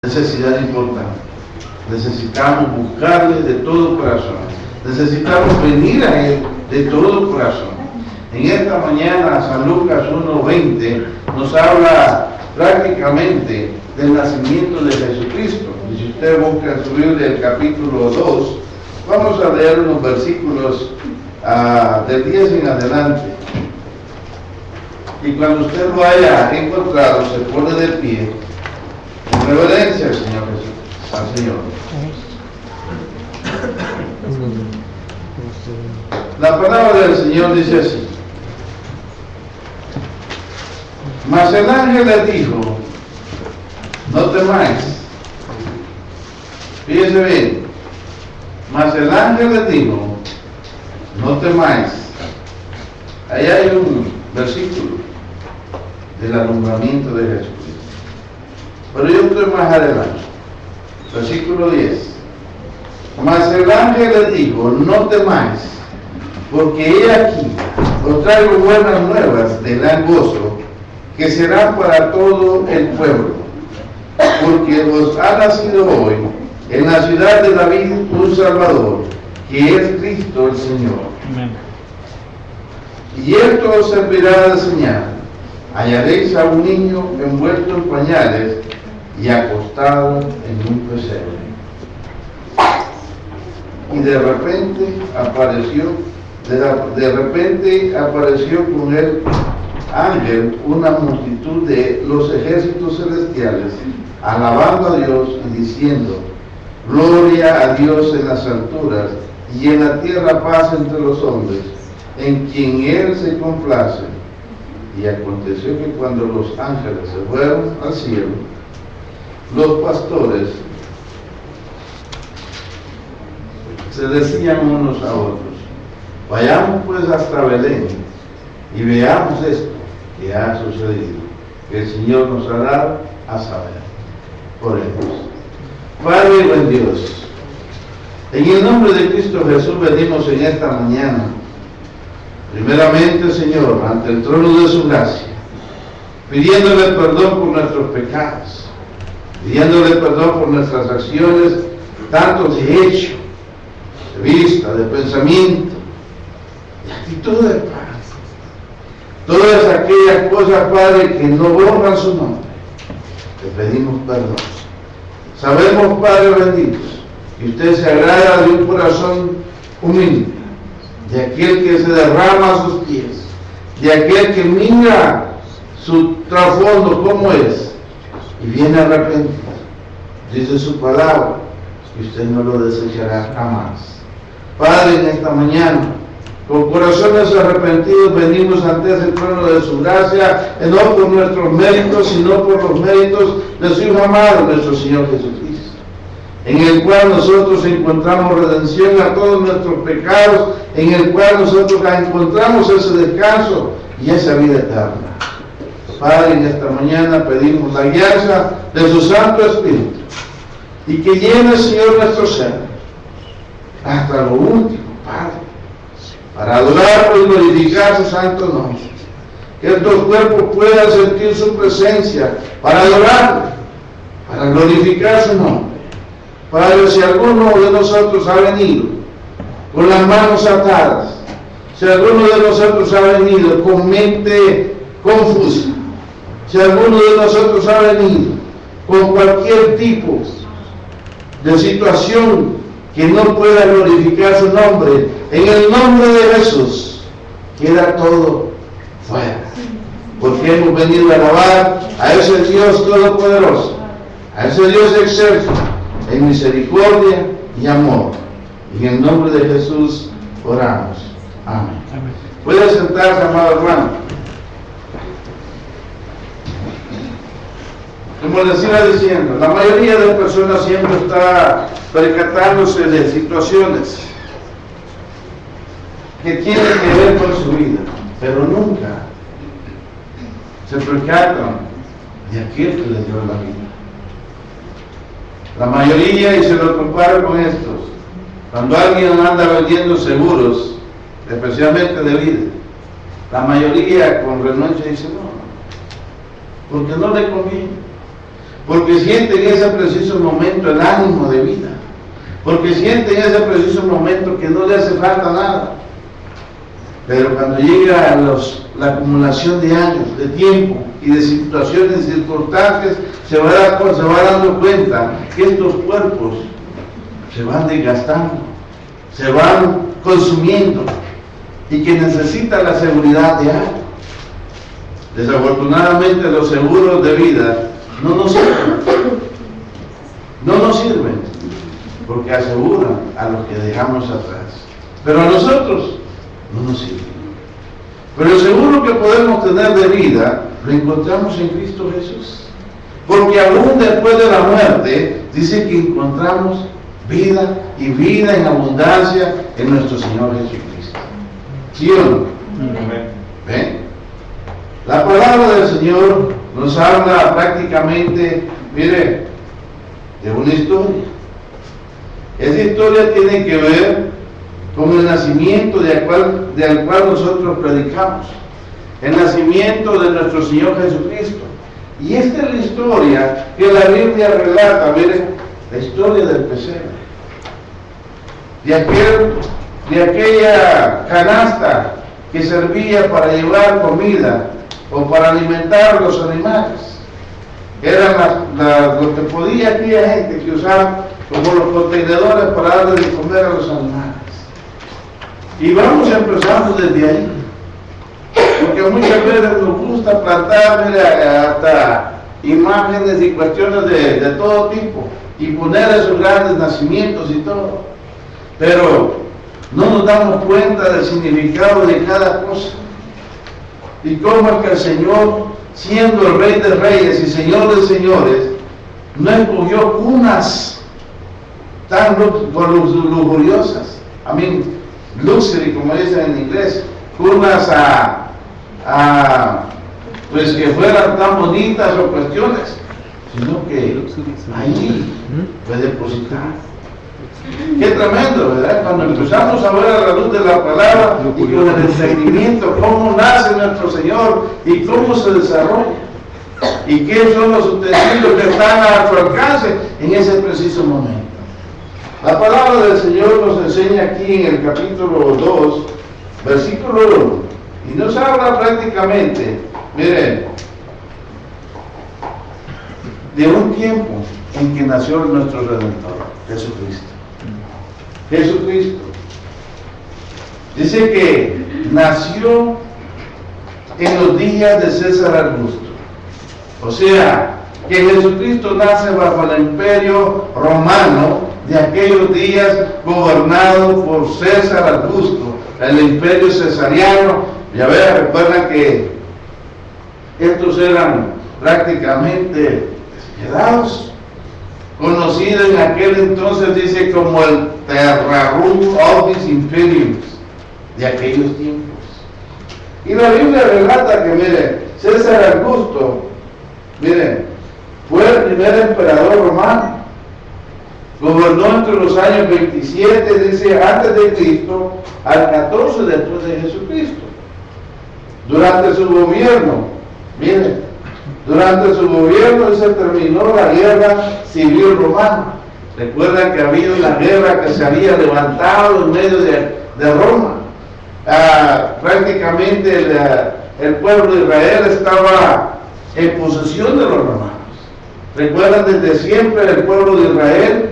necesidad importante. Necesitamos buscarle de todo corazón. Necesitamos venir a Él de todo corazón. En esta mañana, San Lucas 1:20 nos habla prácticamente del nacimiento de Jesucristo. Y si usted busca en su Biblia el capítulo 2, vamos a leer unos versículos del 10 en adelante. Y cuando usted lo haya encontrado, se pone de pie en reverencia al Señor Jesús, al Señor. La palabra del Señor dice así: mas el ángel le dijo, no temáis. Fíjese bien, mas el ángel le dijo, no temáis. Ahí hay un versículo del alumbramiento de Jesucristo, pero yo estoy más adelante, versículo 10. Mas el ángel le dijo, no temáis, porque he aquí, os traigo buenas nuevas de gran gozo, que serán para todo el pueblo, porque os ha nacido hoy en la ciudad de David un Salvador, que es Cristo el Señor. Amén. Y esto os servirá de señal: hallaréis a un niño envuelto en pañales y acostado en un pesebre. Y de repente apareció con el ángel una multitud de los ejércitos celestiales, alabando a Dios y diciendo: gloria a Dios en las alturas, y en la tierra paz entre los hombres, en quien Él se complace. Y aconteció que cuando los ángeles se fueron al cielo, los pastores se decían unos a otros: vayamos pues hasta Belén y veamos esto que ha sucedido, que el Señor nos ha dado a saber. Oremos. Padre y buen Dios, en el nombre de Cristo Jesús venimos en esta mañana, primeramente, Señor, ante el trono de su gracia, pidiéndole perdón por nuestros pecados, pidiéndole perdón por nuestras acciones, tanto de hecho, de vista, de pensamiento, de actitudes, Padre. Todas aquellas cosas, Padre, que no honran su nombre, te pedimos perdón. Sabemos, Padre bendito, que usted se agrada de un corazón humilde, de aquel que se derrama a sus pies, de aquel que mira su trasfondo como es y viene arrepentido. Dice su palabra que usted no lo desechará jamás. Padre, en esta mañana, con corazones arrepentidos venimos ante ese trono de su gracia, no por nuestros méritos, sino por los méritos de su Hijo amado, nuestro Señor Jesucristo, en el cual nosotros encontramos redención a todos nuestros pecados, en el cual nosotros encontramos ese descanso y esa vida eterna. Padre, en esta mañana pedimos la guianza de su Santo Espíritu, y que llene, Señor, nuestro ser hasta lo último, Padre, para adorarlo y glorificar su santo nombre. Que estos cuerpos puedan sentir su presencia para adorarlo, para glorificar su nombre. Padre, si alguno de nosotros ha venido con las manos atadas, si alguno de nosotros ha venido con mente confusa, si alguno de nosotros ha venido con cualquier tipo de situación que no pueda glorificar su nombre, en el nombre de Jesús, queda todo fuera. Porque hemos venido a alabar a ese Dios todopoderoso, a ese Dios excelso, en misericordia y amor. En el nombre de Jesús oramos. Amén. Amén. Puede sentarse, amado hermano. Como les iba diciendo, la mayoría de personas siempre está percatándose de situaciones que tienen que ver con su vida, pero nunca se percatan de aquel que les dio la vida. La mayoría, y se lo comparo con estos, cuando alguien anda vendiendo seguros, especialmente de vida, la mayoría con renuncia dice no, porque no le conviene, porque siente en ese preciso momento el ánimo de vida, porque siente en ese preciso momento que no le hace falta nada. Pero cuando llega la acumulación de años, de tiempo y de situaciones y circunstancias, se va dando cuenta que estos cuerpos se van desgastando, se van consumiendo y que necesita la seguridad de algo. Desafortunadamente los seguros de vida no nos sirven, porque aseguran a los que dejamos atrás, pero a nosotros no nos sirve. Pero el seguro que podemos tener de vida lo encontramos en Cristo Jesús, porque aún después de la muerte dice que encontramos vida y vida en abundancia en nuestro Señor Jesucristo. ¿Sí o no? ¿Ven? La palabra del Señor nos habla prácticamente, mire, de una historia. Esa historia tiene que ver con el nacimiento del cual nosotros predicamos, el nacimiento de nuestro Señor Jesucristo. Y esta es la historia que la Biblia relata, mire, la historia del pesebre, de aquella canasta que servía para llevar comida o para alimentar a los animales. Eran lo que podía aquella gente que usaba como los contenedores para darle de comer a los animales. Y vamos empezando desde ahí, porque muchas veces nos gusta plantar, mira, hasta imágenes y cuestiones de todo tipo, y poner esos grandes nacimientos y todo, pero no nos damos cuenta del significado de cada cosa, y cómo es que el Señor, siendo el Rey de Reyes y Señor de Señores, no escogió cunas tan lujuriosas, luxury, como dicen en inglés, cunas pues que fueran tan bonitas o cuestiones, sino que ahí fue depositar. Qué tremendo, ¿verdad? Cuando empezamos a ver a la luz de la palabra y con el entendimiento cómo nace nuestro Señor y cómo se desarrolla y qué son los utensilios que están a su alcance en ese preciso momento. La palabra del Señor nos enseña aquí en el capítulo 2, versículo 1, y nos habla prácticamente, miren, de un tiempo en que nació nuestro Redentor, Jesucristo. Jesucristo. Dice que nació en los días de César Augusto. O sea, que Jesucristo nace bajo el imperio romano de aquellos días, gobernado por César Augusto, el imperio cesariano. Ya vean, recuerdan que estos eran prácticamente despiadados, conocido en aquel entonces, dice, como el Terrarum Orbis Imperium de aquellos tiempos. Y la Biblia relata que, miren, César Augusto, miren, fue el primer emperador romano, gobernó entre los años 27, dice, antes de Cristo, al 14 después de Jesucristo. Durante su gobierno, miren, durante su gobierno se terminó la guerra civil romana. Recuerdan que había una guerra que se había levantado en medio de Roma. Prácticamente el pueblo de Israel estaba en posesión de los romanos. Recuerdan, desde siempre el pueblo de Israel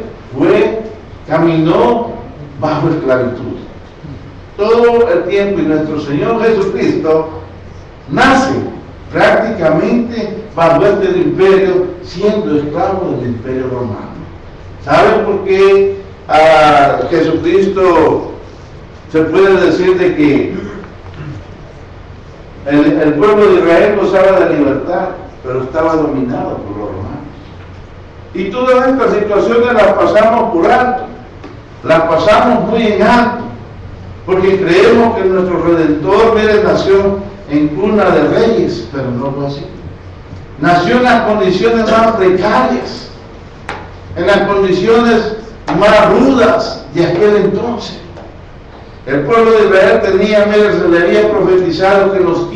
caminó bajo esclavitud. Todo el tiempo, y nuestro Señor Jesucristo nace prácticamente bajo este imperio, siendo esclavo del imperio romano. ¿Saben por qué a Jesucristo se puede decir de que el pueblo de Israel gozaba de libertad, pero estaba dominado por los romanos? Y todas estas situaciones las pasamos por alto, las pasamos muy en alto, porque creemos que nuestro Redentor, mire, nació en cuna de reyes, pero no fue así. Nació en las condiciones más precarias, en las condiciones más rudas de aquel entonces. El pueblo de Israel tenía, mire, se le había profetizado que de los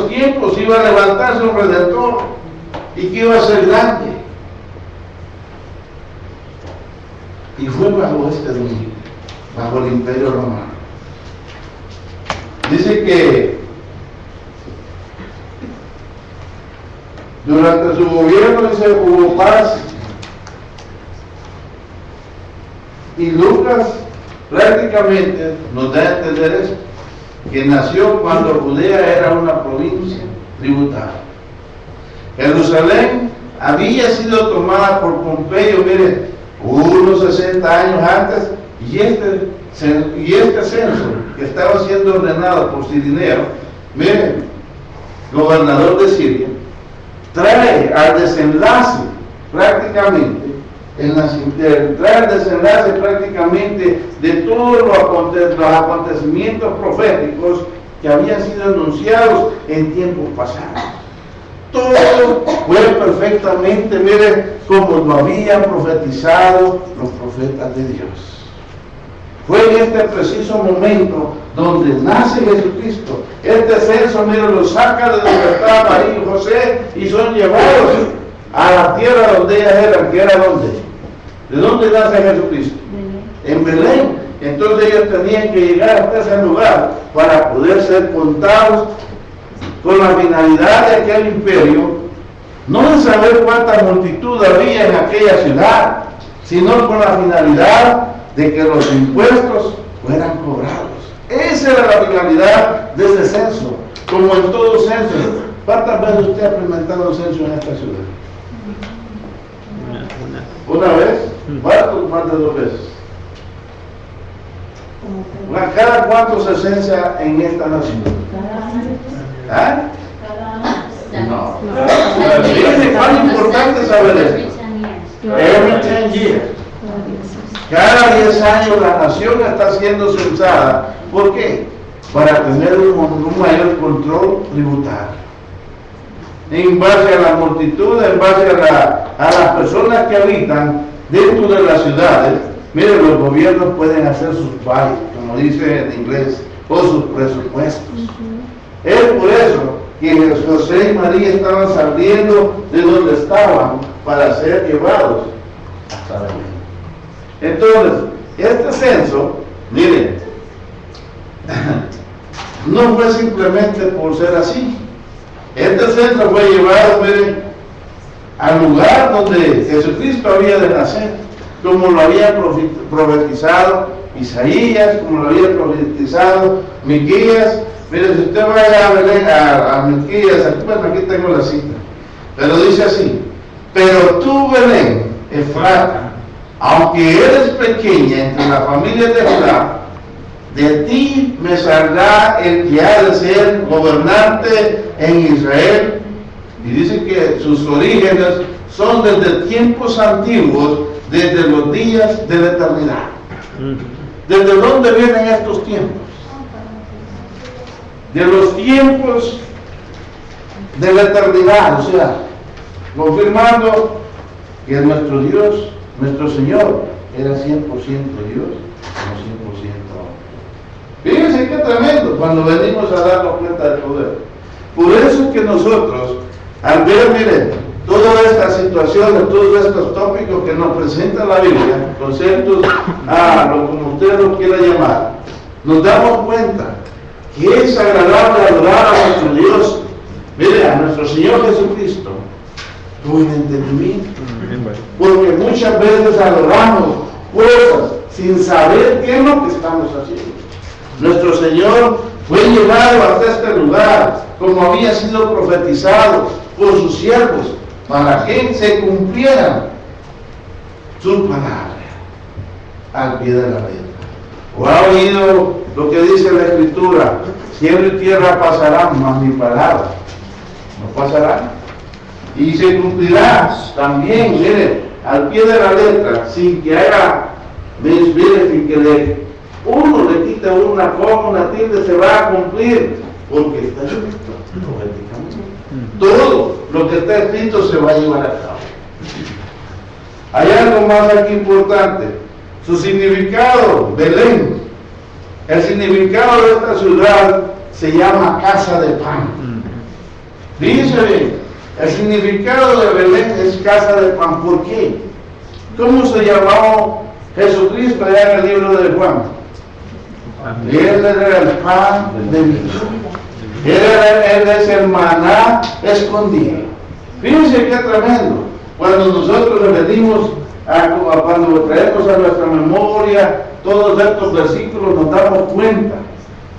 tiempos iba a levantarse un Redentor, y que iba a ser grande. Y fue bajo este dominio, bajo el Imperio Romano. Dice que durante su gobierno hubo paz, y Lucas prácticamente nos da a entender esto, que nació cuando Judea era una provincia tributaria. Jerusalén había sido tomada por Pompeyo, mire, unos 60 años antes, y este censo que estaba siendo ordenado por Cirineo, mire, gobernador de Siria, trae al desenlace prácticamente de todos los acontecimientos proféticos que habían sido anunciados en tiempos pasados. Todo fue perfectamente, mire, como lo habían profetizado los profetas de Dios. Fue en este preciso momento donde nace Jesucristo. Este censo, mire, lo saca de donde estaba María y José y son llevados a la tierra donde ellas eran, que era donde. ¿De dónde nace Jesucristo? En Belén. Entonces ellos tenían que llegar hasta ese lugar para poder ser contados, con la finalidad de aquel imperio, no de saber cuánta multitud había en aquella ciudad, sino con la finalidad de que los impuestos fueran cobrados. Esa era la finalidad de ese censo, como en todo censo. ¿Cuántas veces usted ha implementado un censo en esta ciudad? ¿Una vez? ¿Más de 2 veces? ¿Cada cuánto se censa en esta nación? ¿Ah? No. Fíjense cuán importante es saber esto. Every 10 years. Cada 10 años la nación está siendo censada. ¿Por qué? Para tener un mayor control tributario. En base a la multitud, en base a las personas que habitan dentro de las ciudades, miren, los gobiernos pueden hacer sus budgets, como dice en inglés, o sus presupuestos. Es por eso que José y María estaban saliendo de donde estaban para ser llevados hasta Belén. Entonces, este censo, miren, no fue simplemente por ser así. Este censo fue llevado, miren, al lugar donde Jesucristo había de nacer, como lo había profetizado Isaías, como lo había profetizado Miquías. Mire, si usted va a Belén, a Miquías, aquí tengo la cita, pero dice así: pero tú, Belén, Efrata, aunque eres pequeña entre las familias de Judá, de ti me saldrá el que ha de ser gobernante en Israel. Y dice que sus orígenes son desde tiempos antiguos, desde los días de la eternidad. ¿Desde dónde vienen estos tiempos? De los tiempos de la eternidad, o sea, confirmando que nuestro Dios, nuestro Señor, era 100% Dios, no 100% hombre. Fíjense qué tremendo cuando venimos a darnos cuenta del poder. Por eso es que nosotros, al ver, miren, todas estas situaciones, todos estos tópicos que nos presenta la Biblia, conceptos, como usted lo quiera llamar, nos damos cuenta que es agradable adorar a nuestro Dios, mire, a nuestro Señor Jesucristo, con entendimiento. Porque muchas veces adoramos cosas sin saber qué es lo que estamos haciendo. Nuestro Señor fue llevado hasta este lugar, como había sido profetizado por sus siervos, para que se cumplieran sus palabras al pie de la letra. ¿O ha oído lo que dice la Escritura? Cielo y tierra pasarán, mas mi palabra no pasará. Y se cumplirá también, mire, al pie de la letra, sin que haga, mire, sin que uno le quite una coma, una tilde, se va a cumplir, porque está escrito proféticamente. Todo lo que está escrito se va a llevar a cabo. Hay algo más aquí importante. Su significado, Belén, el significado de esta ciudad se llama casa de pan. Dice bien, El significado de Belén es casa de pan. ¿Por qué? ¿Cómo se llamó Jesucristo allá en el libro de Juan? Él era el pan de vida. Él es el maná escondido. Fíjense qué tremendo. Cuando nosotros venimos cuando traemos a nuestra memoria todos estos versículos, nos damos cuenta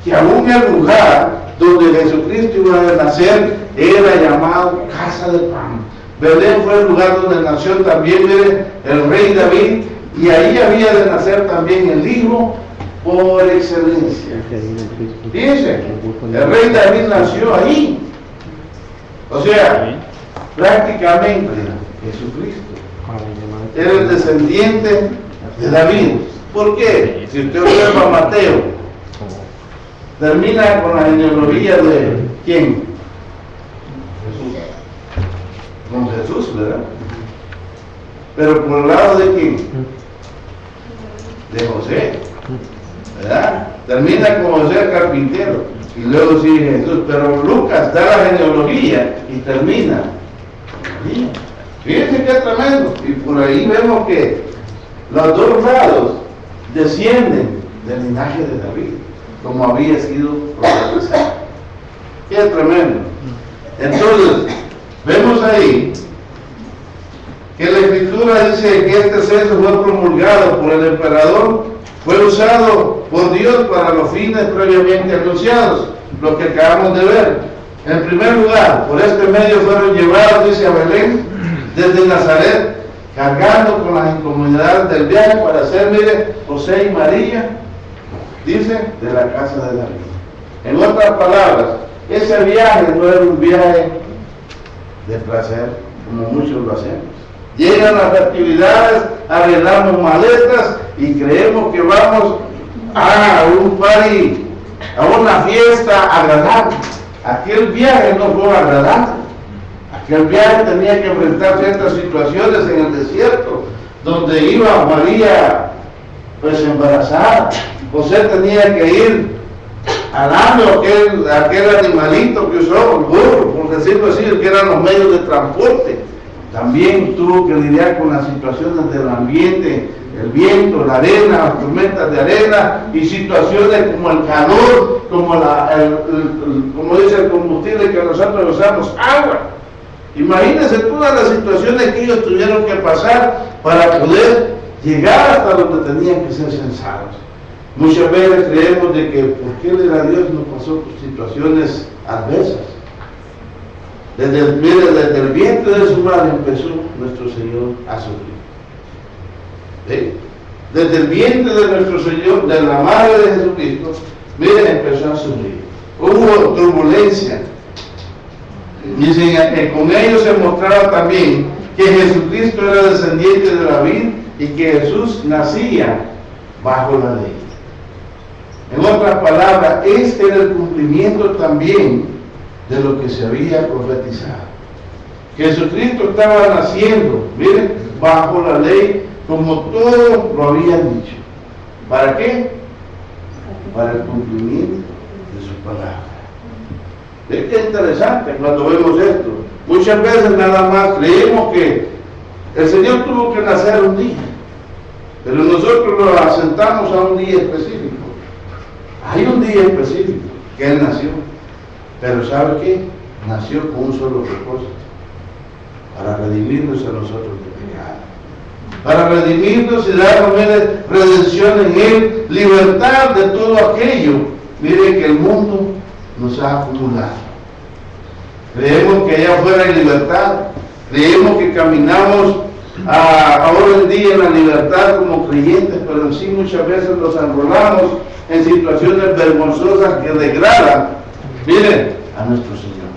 que aún el lugar donde Jesucristo iba a nacer era llamado casa de pan. Belén fue el lugar donde nació también, mire, el rey David, y ahí había de nacer también el hijo por excelencia. Fíjense, el rey David nació ahí. O sea, prácticamente Jesucristo era el descendiente de David. ¿Por qué? Si usted observa Mateo, termina con la genealogía de ¿quién? Jesús. Con Jesús, ¿verdad? Pero por el lado de ¿quién? De José, ¿verdad? Termina con José el carpintero y luego sigue Jesús. Pero Lucas da la genealogía y termina. Fíjense qué tremendo. Y por ahí vemos que los dos lados descienden del linaje de David, como había sido profetizado. Qué tremendo. Entonces, vemos ahí que la Escritura dice que este censo fue promulgado por el emperador, fue usado por Dios para los fines previamente anunciados, lo que acabamos de ver. En primer lugar, por este medio fueron llevados, dice, a Belén, desde Nazaret, cargando con las incomodidades del viaje para hacer, mire, José y María, dice, de la casa de David. En otras palabras, ese viaje no era un viaje de placer, como muchos lo hacemos. Llegan las actividades, arreglamos maletas y creemos que vamos a un party, a una fiesta agradable. Aquel viaje no fue agradable. Aquel viaje tenía que enfrentar ciertas situaciones en el desierto, donde iba María pues embarazada. José tenía que ir alando aquel animalito que usó, el burro, por decirlo así, que eran los medios de transporte. También tuvo que lidiar con las situaciones del ambiente, el viento, la arena, las tormentas de arena y situaciones como el calor, como como dice el combustible que nosotros usamos, agua. Imagínense todas las situaciones que ellos tuvieron que pasar para poder llegar hasta donde tenían que ser censados. Muchas veces creemos de que ¿por qué Dios nos pasó por situaciones adversas? Desde el vientre de su madre empezó nuestro Señor a sufrir. ¿Sí? Desde el vientre de nuestro Señor, de la madre de Jesucristo, mire, empezó a sufrir. Hubo turbulencia. Dicen, con ellos se mostraba también que Jesucristo era descendiente de David y que Jesús nacía bajo la ley. En otras palabras, este era el cumplimiento también de lo que se había profetizado. Jesucristo estaba naciendo, miren, bajo la ley, como todos lo habían dicho. ¿Para qué? Para el cumplimiento de su palabra. Es que interesante cuando vemos esto. Muchas veces nada más creemos que el Señor tuvo que nacer un día, pero nosotros lo asentamos a un día específico. Hay un día específico que Él nació, pero ¿sabe qué? Nació con un solo propósito: para redimirnos a nosotros de pecado, para redimirnos y darnos redención en Él, libertad de todo aquello, mire, que el mundo nos ha acumulado. Creemos que allá afuera hay libertad, creemos que caminamos ahora en día en la libertad como creyentes, pero en sí muchas veces nos enrolamos en situaciones vergonzosas que degradan, miren, a nuestro Señor,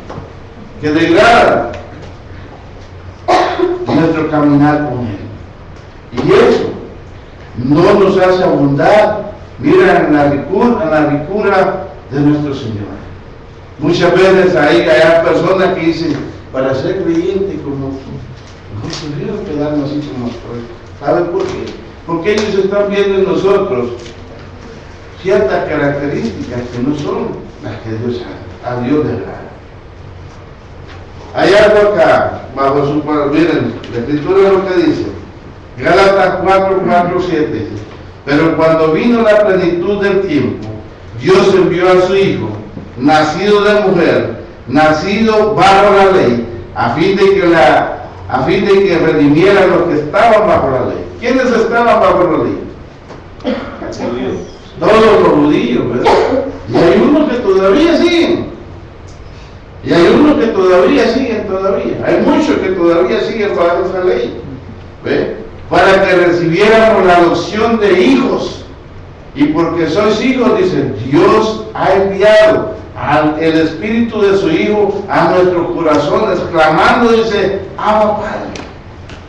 que degradan nuestro caminar con Él. Y eso no nos hace abundar, mira, en la ricura de nuestro Señor. Muchas veces hay personas que dicen, para ser creyente como tú, no pudieron quedarnos así como estoy. ¿Saben por qué? Porque ellos están viendo en nosotros ciertas características que no son las que a Dios le agrada. Hay algo acá, bajo su... Miren, la escritura es lo que dice. Gálatas 4:7. Pero cuando vino la plenitud del tiempo, Dios envió a su Hijo, nacido de mujer, nacido bajo la ley, a fin de que redimiera a los que estaban bajo la ley. ¿Quiénes estaban bajo la ley? Todos los judíos, ¿verdad? Y hay unos que todavía siguen. Y hay unos que todavía siguen todavía. Hay muchos que todavía siguen bajo esa ley. ¿Ve? Para que recibiéramos la adopción de hijos. Y porque sois hijos, dice, Dios ha enviado el Espíritu de su Hijo a nuestros corazones, clamando, dice, Abba Padre.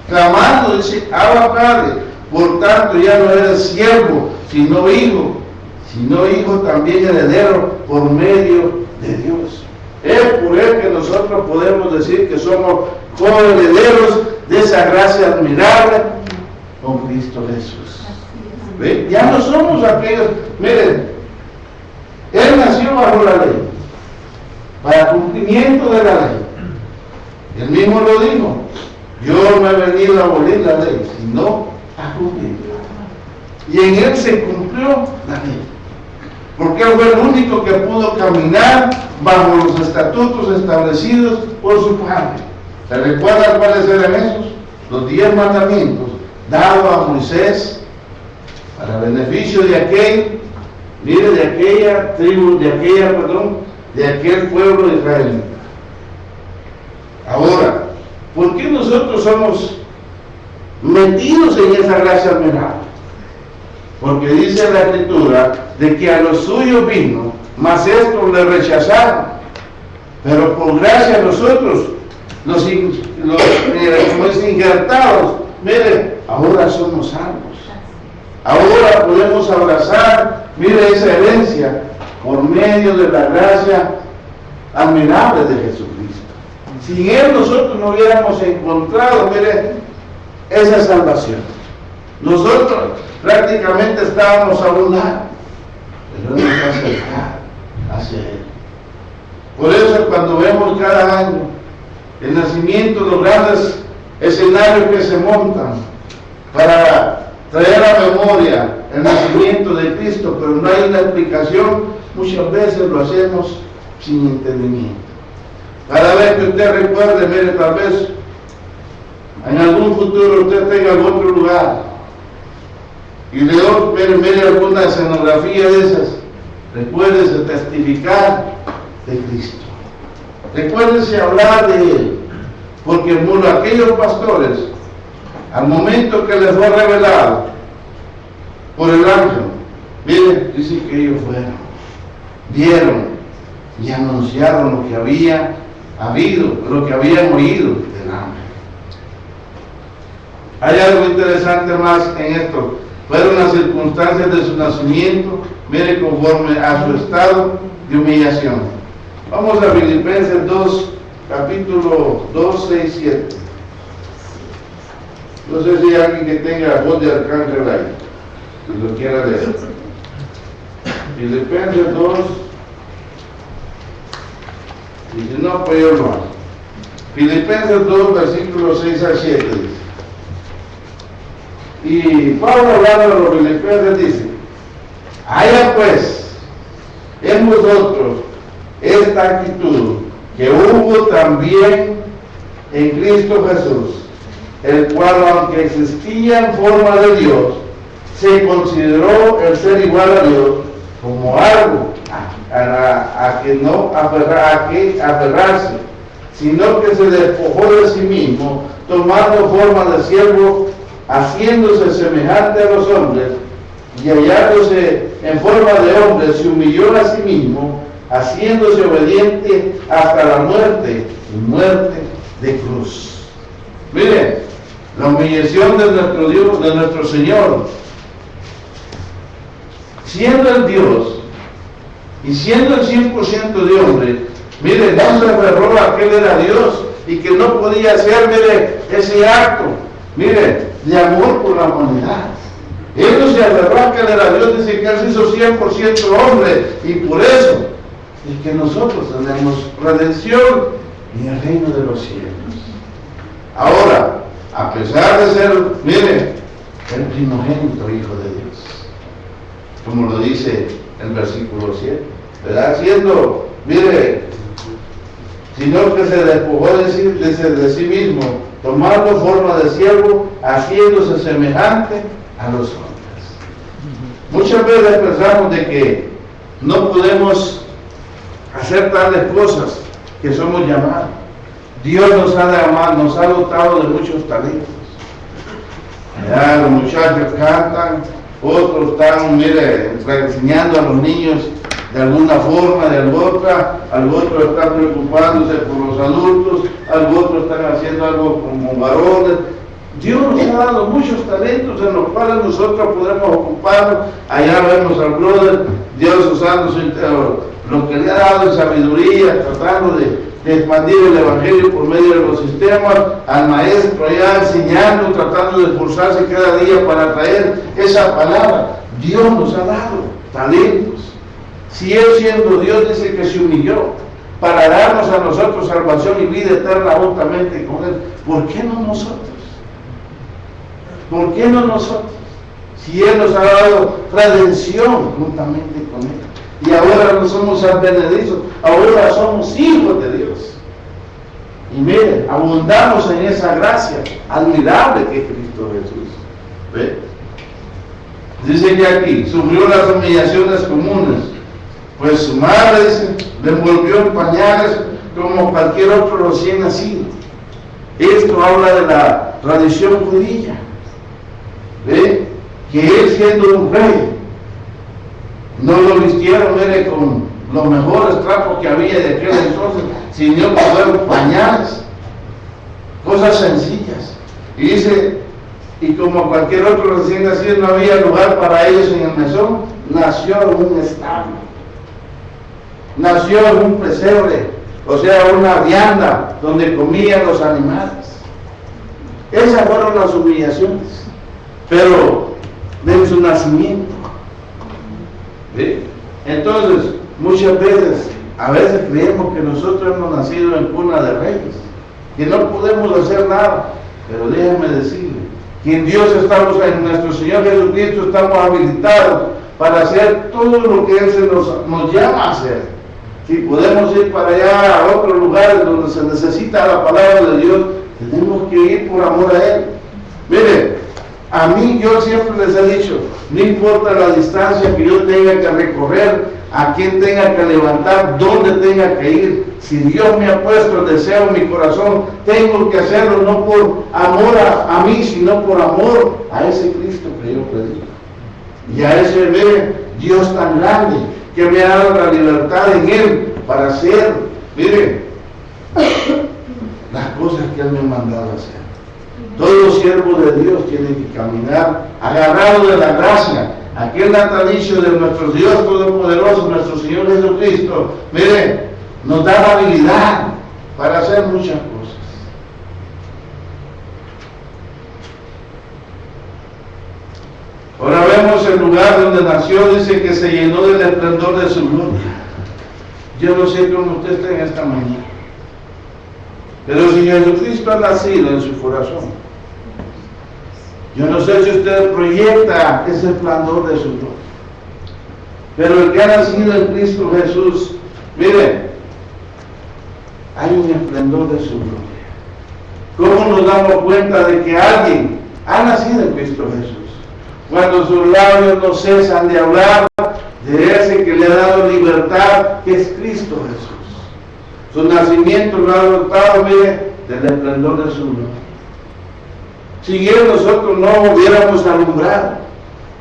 Clamando, dice, Abba Padre. Por tanto, ya no eres siervo, sino hijo también heredero por medio de Dios. Es por Él que nosotros podemos decir que somos coherederos de esa gracia admirable con Cristo Jesús. ¿Ve? Ya no somos aquellos, miren, Él nació bajo la ley, para cumplimiento de la ley. Él mismo lo dijo, yo no he venido a abolir la ley, sino a cumplirla. Y en Él se cumplió la ley, porque Él fue el único que pudo caminar bajo los estatutos establecidos por su Padre. ¿Se recuerdan cuáles eran esos? Los 10 mandamientos dados a Moisés para beneficio de aquel, mire, de aquella tribu, de aquel pueblo de Israel. Ahora, ¿por qué nosotros somos metidos en esa gracia admirable? Porque dice la Escritura de que a los suyos vino, mas estos le rechazaron. Pero por gracia a nosotros, los injertados, mire, ahora somos salvos. Ahora podemos abrazar, mire, esa herencia por medio de la gracia admirable de Jesucristo. Sin Él nosotros no hubiéramos encontrado, mire, esa salvación. Nosotros prácticamente estábamos a un lado, pero Él nos acerca hacia Él. Por eso cuando vemos cada año el nacimiento, los grandes escenarios que se montan para traer a memoria el nacimiento de Cristo, pero no hay una explicación, muchas veces lo hacemos sin entendimiento. Cada vez que usted recuerde, mire, tal vez en algún futuro usted tenga en otro lugar y mire alguna escenografía de esas, recuérdese testificar de Cristo. Recuérdese hablar de Él, porque aquellos pastores, al momento que les fue revelado por el ángel, miren, dice que ellos fueron, vieron y anunciaron lo que había habido, lo que habían oído del ángel. Hay algo interesante más en esto. Fueron las circunstancias de su nacimiento, mire, conforme a su estado de humillación. Vamos a Filipenses 2, capítulo 2, 6, 7. No sé si hay alguien que tenga voz de arcángel ahí, si lo quiera leer. Filipenses 2, y si no, pues yo lo hago. Filipenses 2, versículos 6 a 7 dice. Y Pablo, hablando de los filipenses, dice: haya pues en vosotros esta actitud que hubo también en Cristo Jesús, el cual, aunque existía en forma de Dios, se consideró el ser igual a Dios como algo a que aferrarse, sino que se despojó de sí mismo, tomando forma de siervo, haciéndose semejante a los hombres, y hallándose en forma de hombre, se humilló a sí mismo, haciéndose obediente hasta la muerte, y muerte de cruz. Miren, la humillación de nuestro Dios, de nuestro Señor, siendo el Dios y siendo el 100% de hombre, miren, no se aferró a que Él era Dios y que no podía hacer, mire, ese acto, mire, de amor por la humanidad. Él no se aferró a que Él era Dios, dice que Él se hizo 100% hombre, y por eso es que nosotros tenemos redención ni el reino de los cielos. Ahora, a pesar de ser, mire, el primogénito Hijo de Dios, como lo dice el versículo 7, ¿verdad? Siendo, mire, sino que se despojó de sí mismo, tomando forma de siervo, haciéndose semejante a los hombres. Muchas veces pensamos de que no podemos hacer tales cosas que somos llamados. Dios nos ha dotado de muchos talentos. Ya, los muchachos cantan, otros están, mire, enseñando a los niños de alguna forma, de otra, otros están preocupándose por los adultos, otros están haciendo algo como varones. Dios nos ha dado muchos talentos en los cuales nosotros podemos ocuparnos. Allá vemos al brother, Dios usando lo que le ha dado en sabiduría, tratando de expandir el Evangelio por medio de los sistemas, al maestro allá enseñando, tratando de esforzarse cada día para traer esa palabra. Dios nos ha dado talentos. Si Él siendo Dios dice que se humilló para darnos a nosotros salvación y vida eterna juntamente con Él, ¿por qué no nosotros? ¿Por qué no nosotros? Si Él nos ha dado redención juntamente con Él. Y ahora no somos advenedizos, ahora somos hijos de Dios. Y miren, abundamos en esa gracia admirable que es Cristo Jesús. ¿Ve? Dice que aquí sufrió las humillaciones comunes, pues su madre, dice, le envolvió en pañales como cualquier otro recién nacido. Esto habla de la tradición judía. ¿Ve? Que él siendo un rey, no lo vistieron, mire, con los mejores trapos que había de aquel entonces, sino que fueron pañales, cosas sencillas. Y dice, y como cualquier otro recién nacido no había lugar para ellos en el mesón, nació en un establo, nació en un pesebre, o sea, una vianda donde comían los animales. Esas fueron las humillaciones, pero de su nacimiento. ¿Sí? Entonces, muchas veces, a veces creemos que nosotros hemos nacido en cuna de reyes, que no podemos hacer nada, pero déjenme decirle, que en Dios estamos, en nuestro Señor Jesucristo estamos habilitados para hacer todo lo que Él nos llama a hacer. Si podemos ir para allá a otros lugares donde se necesita la palabra de Dios, tenemos que ir por amor a Él. Mire, a mí yo siempre les he dicho, no importa la distancia que yo tenga que recorrer, a quien tenga que levantar, dónde tenga que ir, si Dios me ha puesto el deseo en mi corazón, tengo que hacerlo no por amor a mí, sino por amor a ese Cristo que yo predico. Y a ese Dios tan grande que me ha dado la libertad en Él para hacer, mire, las cosas que Él me ha mandado a hacer. Todo siervo de Dios tiene que caminar agarrado de la gracia. Aquel natalicio de nuestro Dios Todopoderoso, nuestro Señor Jesucristo, mire, nos da la habilidad para hacer muchas cosas. Ahora vemos el lugar donde nació, dice que se llenó del esplendor de su gloria. Yo no sé cómo usted está en esta mañana, pero si Jesucristo ha nacido en su corazón, yo no sé si usted proyecta ese esplendor de su gloria, pero el que ha nacido en Cristo Jesús, mire, hay un esplendor de su gloria. ¿Cómo nos damos cuenta de que alguien ha nacido en Cristo Jesús? Cuando sus labios no cesan de hablar de ese que le ha dado libertad, que es Cristo Jesús. Su nacimiento lo ha dotado, mire, del esplendor de su gloria. Si bien nosotros no hubiéramos alumbrado,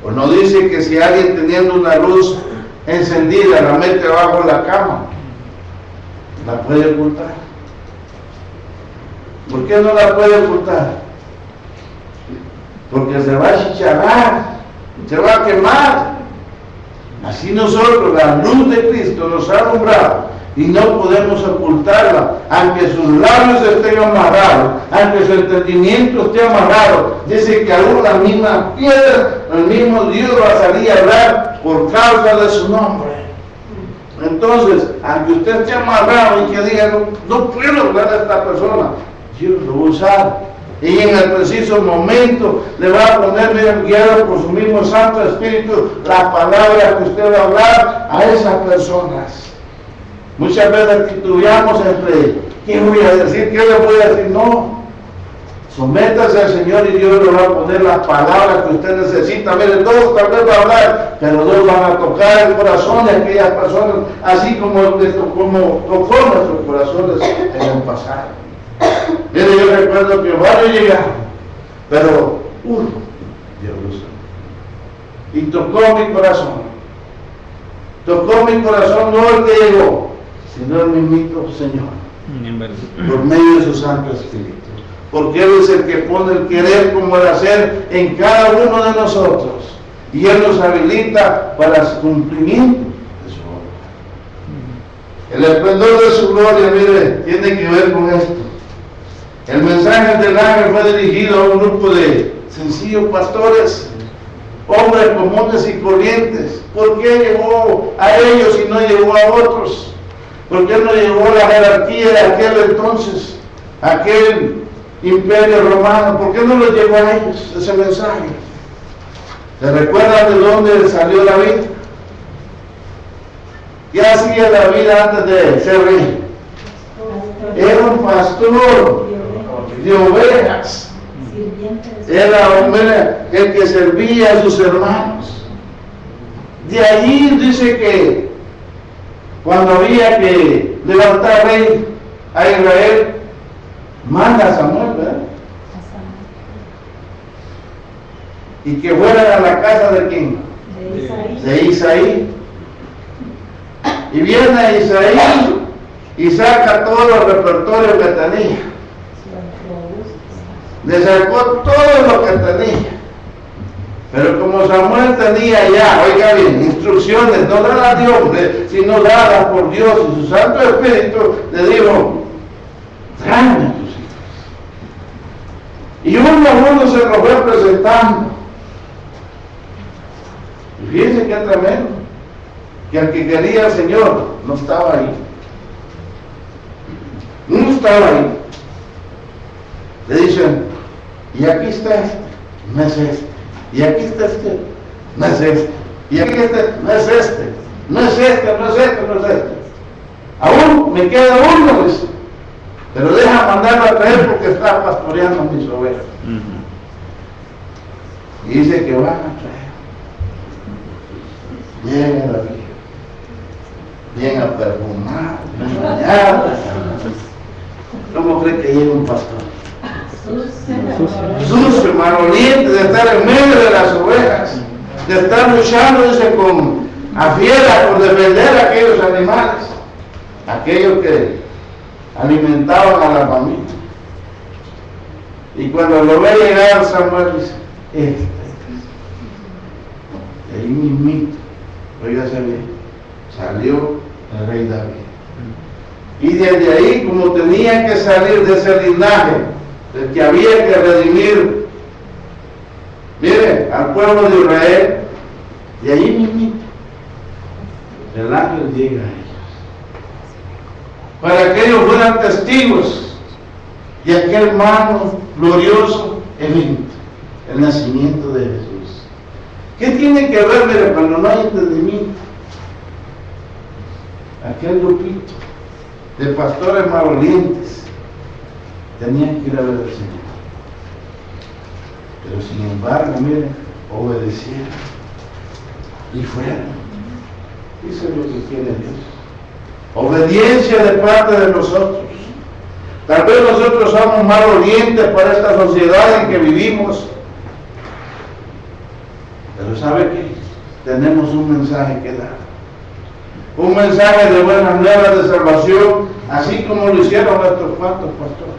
o no dice que si alguien teniendo una luz encendida la mete abajo de la cama, la puede ocultar. ¿Por qué no la puede ocultar? Porque se va a chicharrar, se va a quemar. Así nosotros, la luz de Cristo nos ha alumbrado y no podemos ocultarla, aunque sus labios estén amarrados, aunque su entendimiento esté amarrado. Dice que aún la misma piedra, el mismo Dios va a salir a hablar por causa de su nombre. Entonces, aunque usted esté amarrado y que diga, no puedo hablar a esta persona, Dios lo va a usar. Y en el preciso momento le va a poner, mira, guiado por su mismo Santo Espíritu, la palabra que usted va a hablar a esas personas. Muchas veces titubeamos entre, ¿qué voy a decir? ¿Qué le voy a decir? No. Sométase al Señor y Dios le va a poner las palabras que usted necesita. Mire, todos tal vez van a hablar, pero Dios van a tocar el corazón de aquellas personas, así como tocó nuestros corazones en el pasado. Mire, yo recuerdo que varios llegaron, pero uno, Dios lo sabe. Y tocó mi corazón. Tocó mi corazón, no el que llegó, sino el mismito Señor, por medio de su Santo Espíritu. Porque Él es el que pone el querer como el hacer en cada uno de nosotros. Y Él nos habilita para el cumplimiento de su obra. El esplendor de su gloria, mire, tiene que ver con esto. El mensaje del ángel fue dirigido a un grupo de sencillos pastores, hombres comunes y corrientes. ¿Por qué llegó a ellos y no llegó a otros? ¿Por qué no llegó a la jerarquía de aquel entonces, aquel imperio romano? ¿Por qué no les llegó a ellos ese mensaje? ¿Se recuerdan de dónde salió David? ¿Qué hacía David antes de ser rey? Era un pastor de ovejas. Era el que servía a sus hermanos. De allí dice que cuando había que levantar rey a Israel, manda a Samuel, ¿verdad? Y que fueran a la casa de quién? De Isaí. Y viene a Isaí y saca todo el repertorio que tenía. Le sacó todo lo que tenía. Pero como Samuel tenía ya, oiga bien, instrucciones, no dadas de hombre, sino dadas por Dios y su Santo Espíritu, le dijo, tráeme a tus hijos. Y uno a uno se lo fue presentando. Y fíjense qué tremendo, que el que quería al Señor no estaba ahí. No estaba ahí. Le dicen, y aquí está este, no es este. Y aquí está este, no es este. Y aquí este, no es este. No es este, no es este, no es este. Aún me queda uno, dice. Pero deja mandarlo a traer porque está pastoreando mis ovejas. Y dice que van a traer. Llega la vieja, bien perfumada, bien bañada. ¿Cómo cree que llega un pastor? Sucio, maloliente, de estar en medio de las ovejas, de estar luchando, dice, a fiera por defender a aquellos animales, aquellos que alimentaban a la familia. Y cuando lo ve llegar Samuel dice, ahí mismito, oígase bien, salió el rey David. Y desde ahí, como tenía que salir de ese linaje, del que había que redimir, mire, al pueblo de Israel, de allí mismito, el ángel llega a ellos, para que ellos fueran testigos de aquel magno, glorioso evento, el nacimiento de Jesús. ¿Qué tiene que ver, mire, cuando no hay entendimiento? Aquel grupito de pastores malolientes tenían que ir a ver al Señor. Pero sin embargo, miren, obedecieron y fueron. Eso es lo que quiere Dios. Obediencia de parte de nosotros. Tal vez nosotros somos malolientes para esta sociedad en que vivimos. Pero ¿sabe qué? Tenemos un mensaje que dar. Un mensaje de buenas nuevas de salvación, así como lo hicieron nuestros cuantos pastores.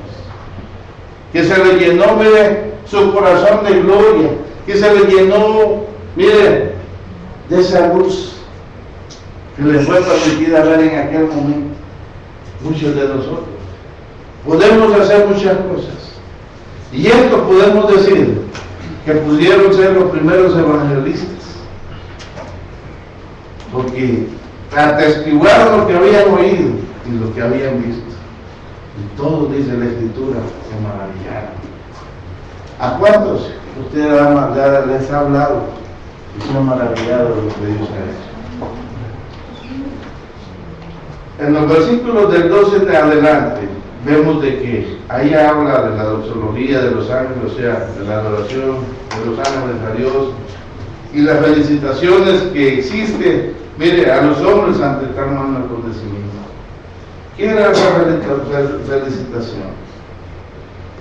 Que se le llenó, mire, su corazón de gloria, que se le llenó, mire, de esa luz que le fue permitida ver en aquel momento. Muchos de nosotros podemos hacer muchas cosas, y esto podemos decir que pudieron ser los primeros evangelistas, porque atestiguaron lo que habían oído y lo que habían visto. Y todos, dice la Escritura, se maravillaron. ¿A cuántos usted les ha hablado y se han maravillado de lo que Dios ha hecho? En los versículos del 12 de adelante, vemos de que ahí habla de la doxología de los ángeles, o sea, de la adoración de los ángeles a Dios y las felicitaciones que existen, mire, a los hombres ante tan mal acontecimiento. ¿Qué era esa felicitación?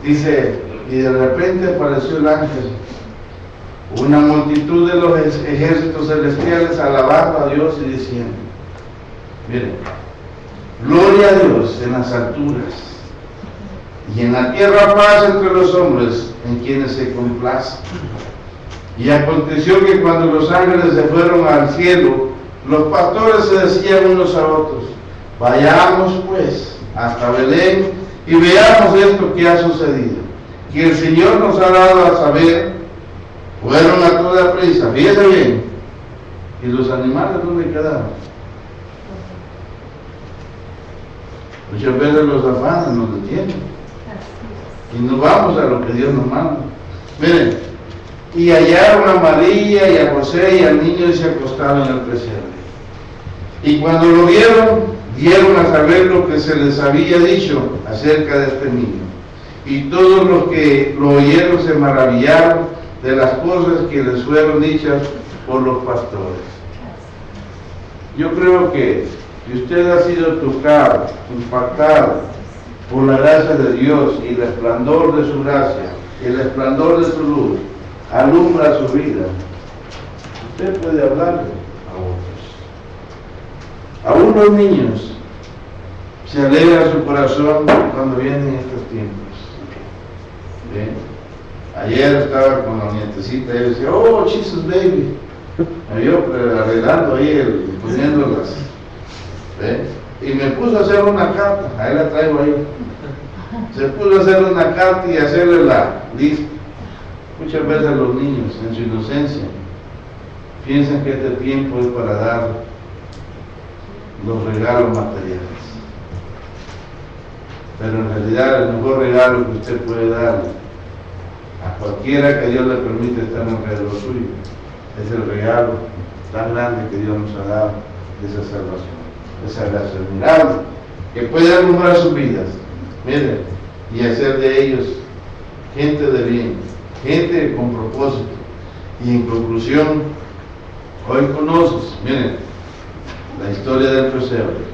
Dice, y de repente apareció el ángel, una multitud de los ejércitos celestiales alabando a Dios y diciendo, miren, gloria a Dios en las alturas y en la tierra paz entre los hombres en quienes se complace. Y aconteció que cuando los ángeles se fueron al cielo, los pastores se decían unos a otros, vayamos pues hasta Belén y veamos esto que ha sucedido, que el Señor nos ha dado a saber. Fueron a toda prisa, fíjense bien, y los animales ¿dónde quedaron? Muchas veces los afanes nos detienen y nos vamos a lo que Dios nos manda. Miren, y hallaron a María y a José y al niño y se acostaron en el pesebre. Y cuando lo vieron, dieron a saber lo que se les había dicho acerca de este niño. Y todos los que lo oyeron se maravillaron de las cosas que les fueron dichas por los pastores. Yo creo que si usted ha sido tocado, impactado por la gracia de Dios y el esplendor de su gracia, el esplendor de su luz, alumbra su vida, usted puede hablarle a otros. Aún los niños se alegra su corazón cuando vienen estos tiempos. ¿Bien? Ayer estaba con la nietecita y decía, oh, Jesus baby. Me vio arreglando ahí, poniéndolas. Y me puso a hacer una carta, ahí la traigo ahí. Se puso a hacer una carta y hacerle la lista. Muchas veces los niños, en su inocencia, piensan que este tiempo es para dar los regalos materiales. Pero en realidad el mejor regalo que usted puede darle a cualquiera que Dios le permite estar alrededor suyo es el regalo tan grande que Dios nos ha dado de esa salvación, esa gracia admirable que puede alumbrar sus vidas, miren, y hacer de ellos gente de bien, gente con propósito. Y en conclusión, hoy conoces, miren, la historia del pesebre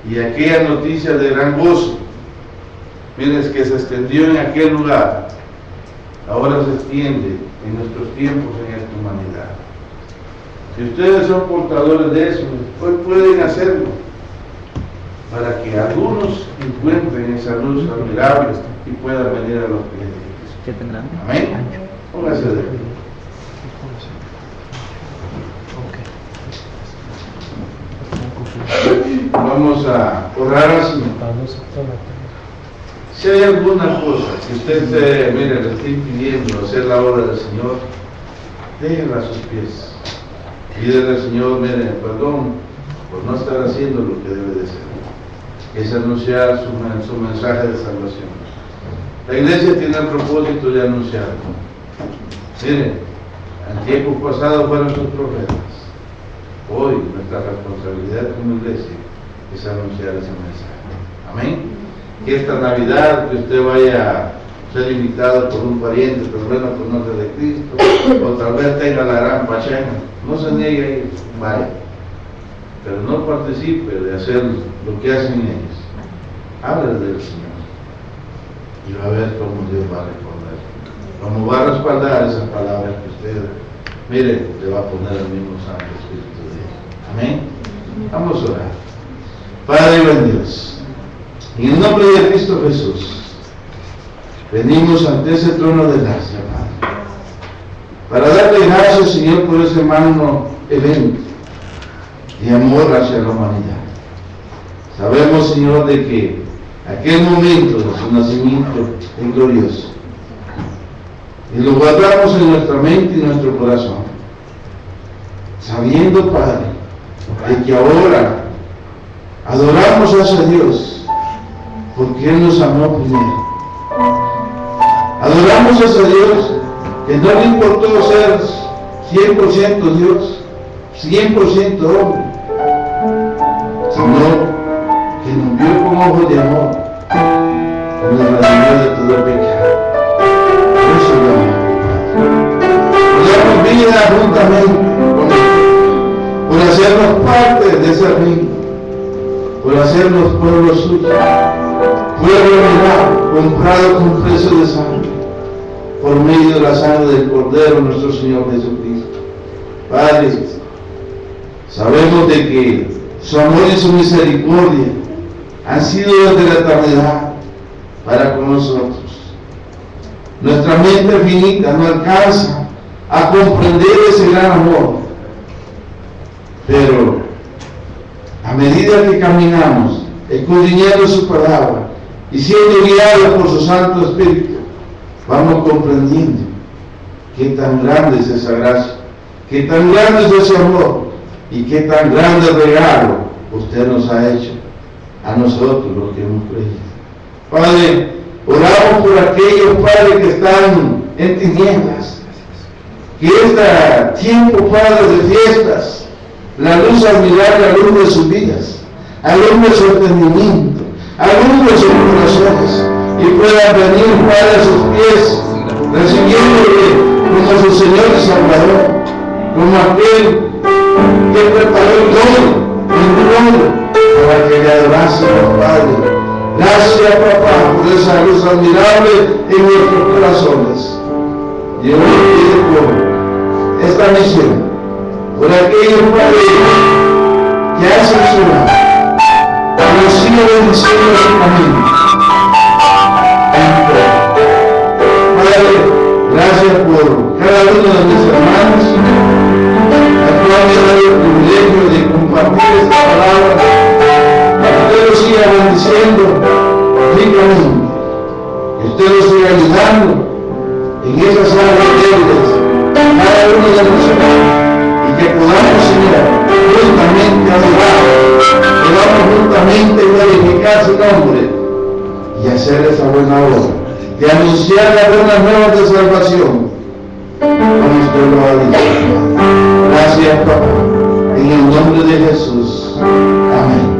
y aquella noticia de gran gozo, miren, que se extendió en aquel lugar, ahora se extiende en nuestros tiempos en esta humanidad. Si ustedes son portadores de eso, hoy pueden hacerlo para que algunos encuentren esa luz admirable y puedan venir a los pies de Cristo. Amén. Póngase de pie. Vamos a orar al Señor. Si hay alguna cosa que usted mire, le esté impidiendo hacer la obra del Señor, déjela a sus pies. Pídele al Señor, mire, perdón por no estar haciendo lo que debe de ser. Es anunciar su mensaje de salvación. La iglesia tiene el propósito de anunciarlo. Miren, en tiempos pasados fueron sus profetas. Hoy nuestra responsabilidad como iglesia es anunciar ese mensaje. Amén. Que esta Navidad que usted vaya a ser invitado por un pariente, tal vez no conoce de Cristo, o tal vez tenga la gran pachanga, no se niegue a ir, vaya, pero no participe de hacer lo que hacen ellos. Hable del Señor y va a ver cómo Dios va a responder, cómo va a respaldar esas palabras que usted, mire, le va a poner el mismo Santo Espíritu de Dios. Amén. Vamos a orar. Padre buen Dios, en el nombre de Cristo Jesús, venimos ante ese trono de gracia, Padre, para darle gracias, Señor, por ese magno evento de amor hacia la humanidad. Sabemos, Señor, de que aquel momento de su nacimiento es glorioso, y lo guardamos en nuestra mente y nuestro corazón, sabiendo, Padre, de que ahora adoramos a ese Dios porque Él nos amó primero. Adoramos a ese Dios que no le importó ser 100% Dios, 100% hombre, sino que nos vio con ojos de amor, que nos redimió de todo pecado. Por eso lo amamos. Nos damos vida juntamente con Él, por hacernos parte de ese reino, por hacernos pueblo suyo, pueblo amado, comprado con precio de sangre, por medio de la sangre del Cordero nuestro Señor Jesucristo. Padre, sabemos de que su amor y su misericordia han sido desde la eternidad para con nosotros. Nuestra mente finita no alcanza a comprender ese gran amor, pero a medida que caminamos, escudriñando su palabra y siendo guiados por su Santo Espíritu, vamos comprendiendo qué tan grande es esa gracia, qué tan grande es ese amor y qué tan grande regalo usted nos ha hecho a nosotros los que hemos creído. Padre, oramos por aquellos padres que están en tinieblas, que este tiempo, Padre, de fiestas, la luz admirable, la luz de sus vidas, alumbre su entendimiento, alumbre sus corazones, y puedan venir, Padre, a sus pies, recibiéndole como su Señor y Salvador, como aquel que preparó el trono para que le adorásemos, Padre. Gracias, papá, por esa luz admirable en nuestros corazones. Yo le pido por esta misión, por aquellos padres que hacen su lado, que nos sigan bendiciendo su camino. Padre, gracias por cada uno de mis hermanos, a cual me ha dado el privilegio de compartir esta palabra, para que usted los siga bendiciendo ricamente, que usted los siga ayudando en esas áreas débiles, cada uno de nosotros, y que podamos, Señor, juntamente adorar, podamos juntamente glorificar su nombre y hacer esa buena obra, de anunciar las buenas nuevas de salvación, como usted lo ha dicho. Gracias, papá, en el nombre de Jesús. Amén.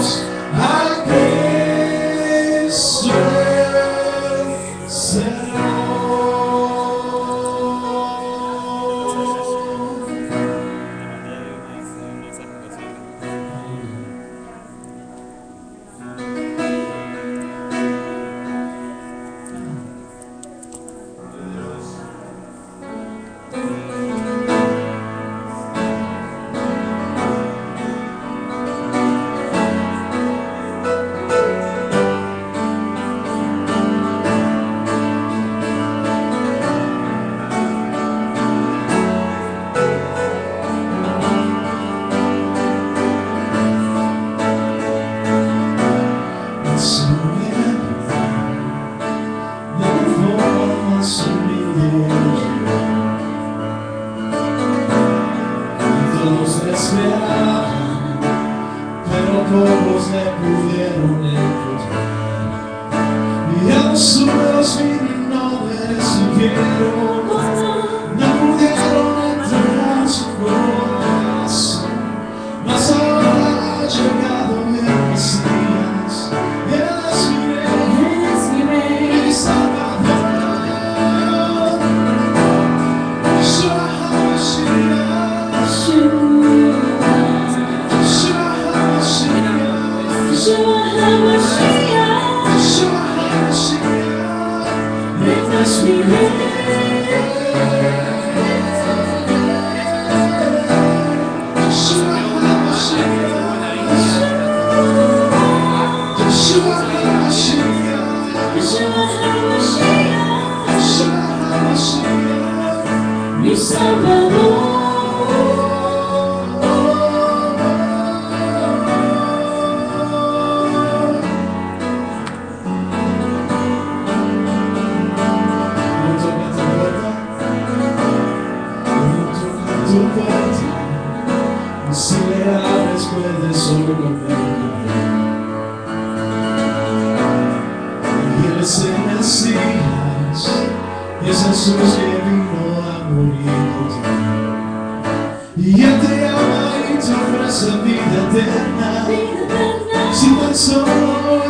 a Cristo el Señor. Pero pocos le pudieron encontrar, y a los suyos no le recibieron, no pudieron entrar su corazón. Mas ahora ha llegado el Mesías, Él es mi Rey, mi Salvador. Yeshua HaMashiach, Yeshua HaMashiach, Él es mi Rey. Yeshua HaMashiach, mi Salvador. Si le abres puedes volver. Y Él es el Mesías, es Jesús que vino a morir por ti. Y Él te ama y te ofrece vida eterna. Si tan solo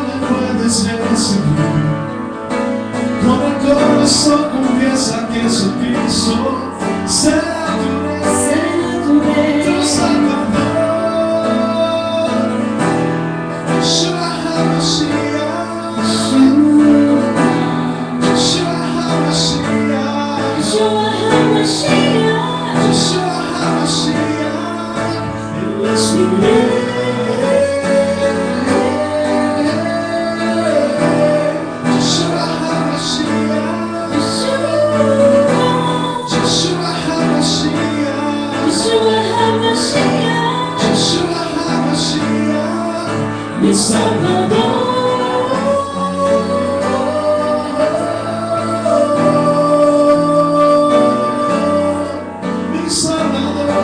la puedes recibir, con el corazón confiesa que Jesucristo será tu Rey, tu Salvador. Yeshua HaMashiach, Yeshua HaMashiach, Yeshua HaMashiach, Él es mi Rey. Yeshua HaMashiach, Yeshua HaMashiach, Yeshua HaMashiach, mi Salvador. Mi Salvador.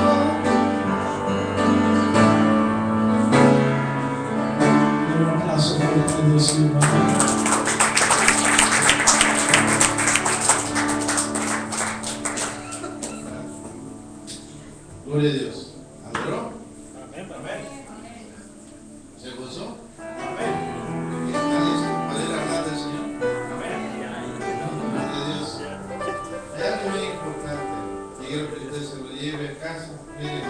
Un aplauso fuerte a Dios, mi hermano. Gloria a Dios. ¿Adoró? Amén. ¿Se gozó? Amén. ¿Está listo para ir a hablar del Señor? Amén. Gloria a Dios. Hay algo muy importante y quiero que usted se lo lleve a casa. Miren,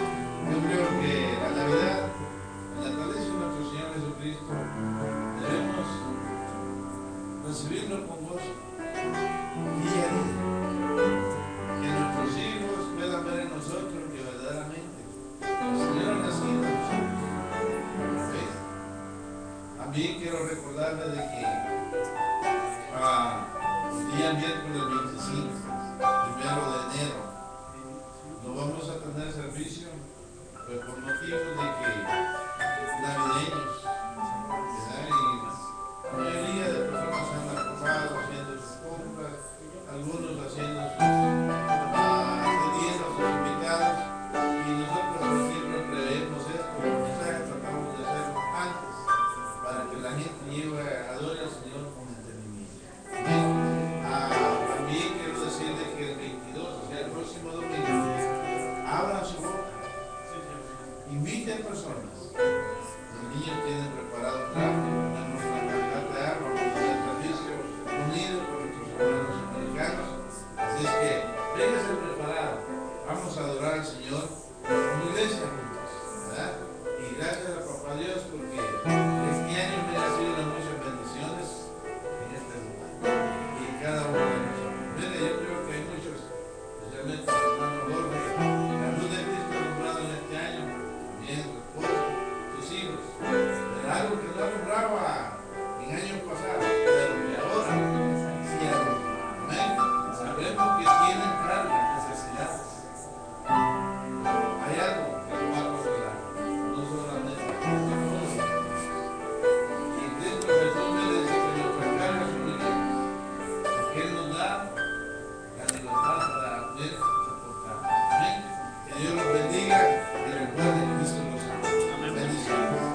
yo creo que la Navidad, en la tradición de nuestro Señor Jesucristo, debemos recibirlo con gozo día a día. Que nuestros hijos puedan ver en nosotros que verdaderamente el Señor ha nacido en nosotros. ¿Ves? También quiero recordarles de que el día miércoles 25, 1 de enero, no vamos a tener servicio, pues por motivos de que navideños, ¿verdad? Y la mayoría de personas han ocupado haciendo sus compras, algunos haciendo sus atendiendo a sus invitados, y nosotros siempre preveemos esto, los mensajes tratamos de hacerlo antes, para que la gente lleve a adore al Señor con entendimiento. También quiero decirles que el 22, o sea, el próximo domingo, abran su boca, inviten personas, los niños tienen preparados parado el tráfico, tenemos una calidad de agua, vamos a hacer servicio unido con nuestros hermanos americanos. Así es que véngase preparado, vamos a adorar al Señor como iglesia juntos, ¿verdad? Y gracias a Papá Dios porque este año me ha sido de muchas bendiciones en este lugar y en cada uno de nosotros. Mire, yo creo que hay muchos, especialmente el hermano Jorge, la luz de Cristo alumbrado en este año, también su esposa, sus hijos, pero algo que no alumbraba en años pasados, pero que ahora sí alumbra. Amén. Sabemos que tienen cargas, necesidades. Hay algo que lo va a consolar, no solamente nosotros. Y Cristo Jesús me dice que nuestras cargas son ligeras, porque Él nos da la libertad para poder soportar. Amén. Que Dios los bendiga y recuerden que Cristo los ama. Bendiciones.